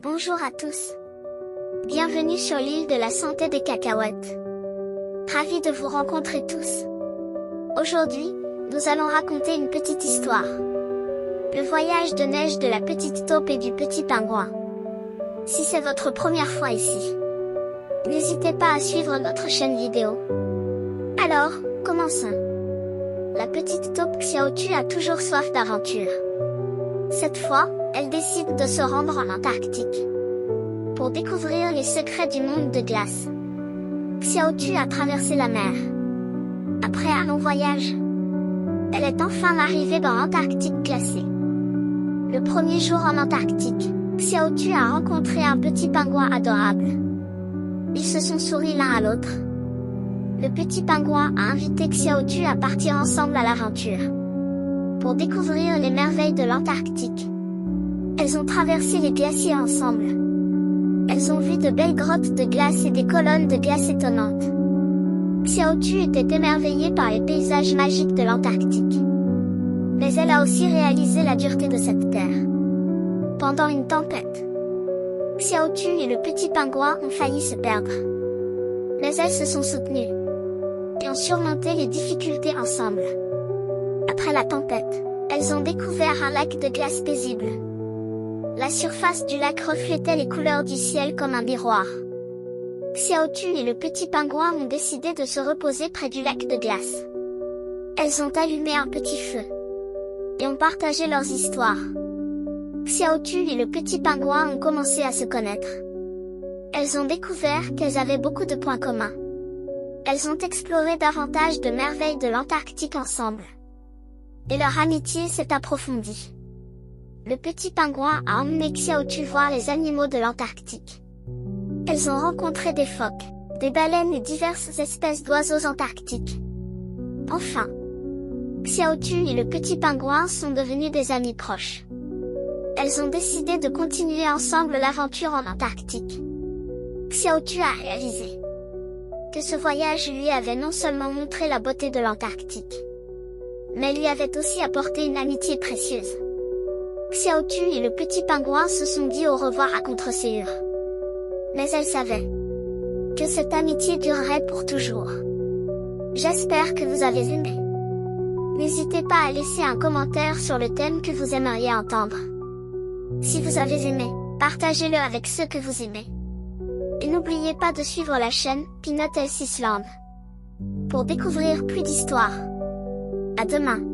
Bonjour à tous. Bienvenue sur l'île de la santé des cacahuètes. Ravi de vous rencontrer tous. Aujourd'hui, nous allons raconter une petite histoire. Le voyage de neige de la petite taupe et du petit pingouin. Si c'est votre première fois ici, n'hésitez pas à suivre notre chaîne vidéo. Alors, commençons. La petite taupe Xiaotu a toujours soif d'aventure. Cette fois, elle décide de se rendre en Antarctique pour découvrir les secrets du monde de glace. Xiaotu a traversé la mer. Après un long voyage, elle est enfin arrivée dans l'Antarctique glacée. Le premier jour en Antarctique, Xiaotu a rencontré un petit pingouin adorable. Ils se sont souri l'un à l'autre. Le petit pingouin a invité Xiaotu à partir ensemble à l'aventure pour découvrir les merveilles de l'Antarctique. Elles ont traversé les glaciers ensemble. Elles ont vu de belles grottes de glace et des colonnes de glace étonnantes. Xiaotu était émerveillée par les paysages magiques de l'Antarctique. Mais elle a aussi réalisé la dureté de cette terre. Pendant une tempête, Xiaotu et le petit pingouin ont failli se perdre. Mais elles se sont soutenues et ont surmonté les difficultés ensemble. Après la tempête, elles ont découvert un lac de glace paisible. La surface du lac reflétait les couleurs du ciel comme un miroir. Xiaotu et le petit pingouin ont décidé de se reposer près du lac de glace. Elles ont allumé un petit feu et ont partagé leurs histoires. Xiaotu et le petit pingouin ont commencé à se connaître. Elles ont découvert qu'elles avaient beaucoup de points communs. Elles ont exploré davantage de merveilles de l'Antarctique ensemble. Et leur amitié s'est approfondie. Le petit pingouin a emmené Xiaotu voir les animaux de l'Antarctique. Elles ont rencontré des phoques, des baleines et diverses espèces d'oiseaux antarctiques. Enfin, Xiaotu et le petit pingouin sont devenus des amis proches. Elles ont décidé de continuer ensemble l'aventure en Antarctique. Xiaotu a réalisé que ce voyage lui avait non seulement montré la beauté de l'Antarctique, mais lui avait aussi apporté une amitié précieuse. Xiaotu et le petit pingouin se sont dit au revoir à contre-séure. Mais elle savait que cette amitié durerait pour toujours. J'espère que vous avez aimé. N'hésitez pas à laisser un commentaire sur le thème que vous aimeriez entendre. Si vous avez aimé, partagez-le avec ceux que vous aimez. Et n'oubliez pas de suivre la chaîne Peanut Else Island pour découvrir plus d'histoires. À demain.